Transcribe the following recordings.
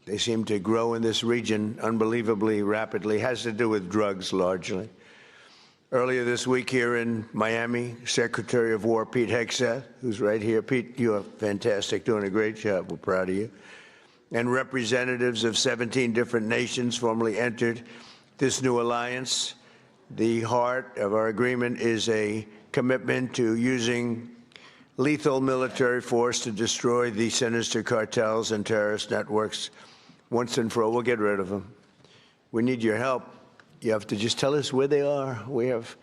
They seem to grow in this region unbelievably rapidly. It has to do with drugs, largely. Earlier this week here in Miami, Secretary of War Pete Hegseth, who's right here. Pete, you're fantastic, doing a great job. We're proud of you. And representatives of 17 different nations formally entered this new alliance. The heart of our agreement is a commitment to using lethal military force to destroy the sinister cartels and terrorist networks once and for all. We'll get rid of them. We need your help. You have to just tell us where they are. We have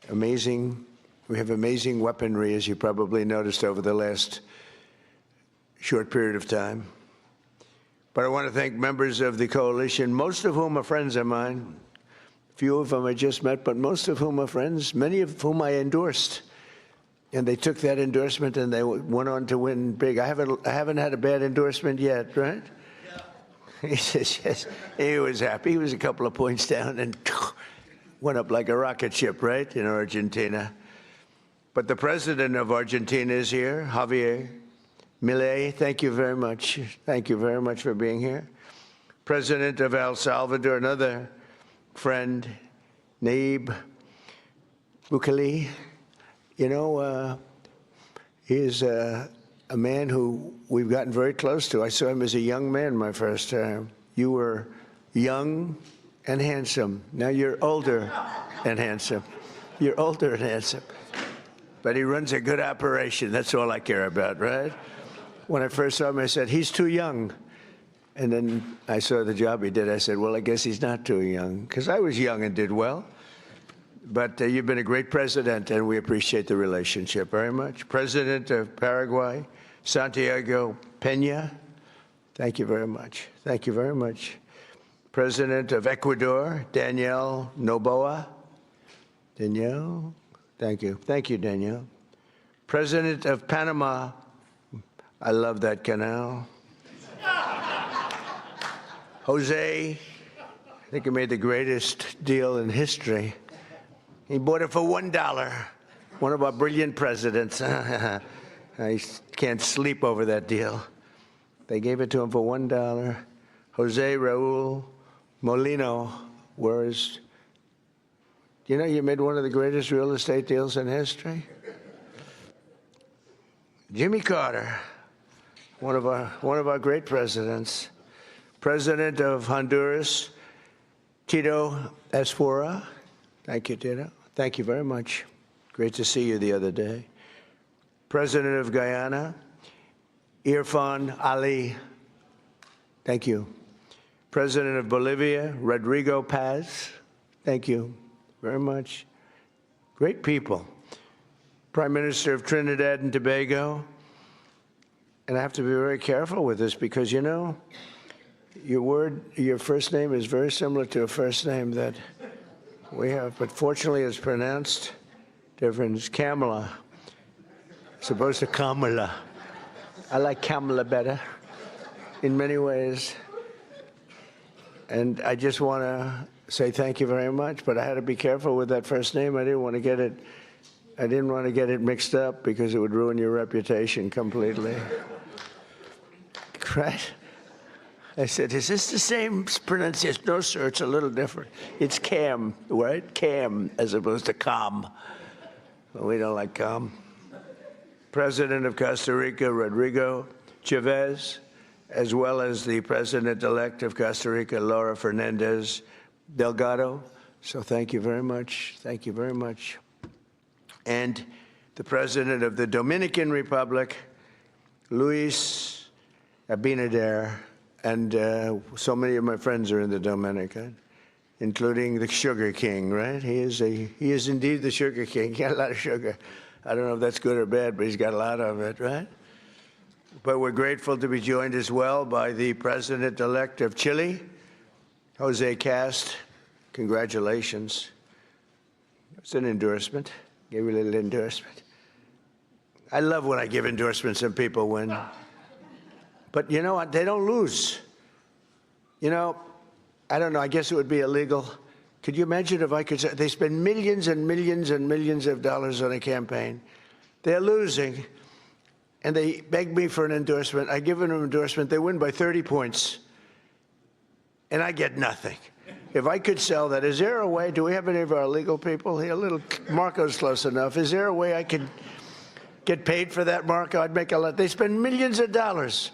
amazing weaponry, as you probably noticed over the last short period of time. But I want to thank members of the coalition, most of whom are friends of mine. Few of them I just met, but most of whom are friends, many of whom I endorsed. And they took that endorsement and they went on to win big. I haven't had a bad endorsement yet, right? He says, yes. He was happy. He was a couple of points down and went up like a rocket ship, right, in Argentina. But the president of Argentina is here, Javier Milei. Thank you very much. Thank you very much for being here. President of El Salvador, another friend, Nayib Bukele. You know, he is a man who we've gotten very close to. I saw him as a young man my first time. You were young and handsome. Now you're older and handsome. You're older and handsome. But he runs a good operation. That's all I care about, right? When I first saw him, I said, he's too young. And then I saw the job he did. I said, well, I guess he's not too young, because I was young and did well. But you've been a great president, and we appreciate the relationship very much. President of Paraguay, Santiago Peña, thank you very much. Thank you very much. President of Ecuador, Danielle Noboa. Danielle, thank you. Thank you, Danielle. President of Panama, I love that canal. Jose, I think he made the greatest deal in history. He bought it for $1. One of our brilliant presidents. I can't sleep over that deal. They gave it to him for $1. Jose Raul Molino, whereas, you know, you made one of the greatest real estate deals in history. Jimmy Carter, one of our great presidents. President of Honduras, Tito Asfora. Thank you, Tito. Thank you very much. Great to see you the other day. President of Guyana, Irfan Ali. Thank you. President of Bolivia, Rodrigo Paz. Thank you very much. Great people. Prime Minister of Trinidad and Tobago. And I have to be very careful with this because, you know, your first name is very similar to a first name that we have, but fortunately it's pronounced different. It's Kamala, as opposed to Kamala. I like Kamala better in many ways. And I just want to say thank you very much, but I had to be careful with that first name. I didn't want to get it mixed up because it would ruin your reputation completely. Right? I said, is this the same pronunciation? No, sir, it's a little different. It's Cam, right? Cam, as opposed to Calm. Well, we don't like Calm. President of Costa Rica, Rodrigo Chavez, as well as the President-elect of Costa Rica, Laura Fernandez Delgado. So thank you very much. Thank you very much. And the President of the Dominican Republic, Luis Abinader. And so many of my friends are in the Dominican, including the Sugar King, right? He is indeed the Sugar King. He got a lot of sugar. I don't know if that's good or bad, but he's got a lot of it, right? But we're grateful to be joined as well by the President-elect of Chile, Jose Cast. Congratulations. It's an endorsement. Gave you a little endorsement. I love when I give endorsements and people win. But you know what? They don't lose. You know, I don't know. I guess it would be illegal. Could you imagine if I could say they spend millions and millions and millions of dollars on a campaign? They're losing, and they beg me for an endorsement. I give them an endorsement. They win by 30 points. and I get nothing. If I could sell that, is there a way? Do we have any of our legal people here? Little Marco's close enough. Is there a way I could get paid for that, Marco? I'd make a lot. They spend millions of dollars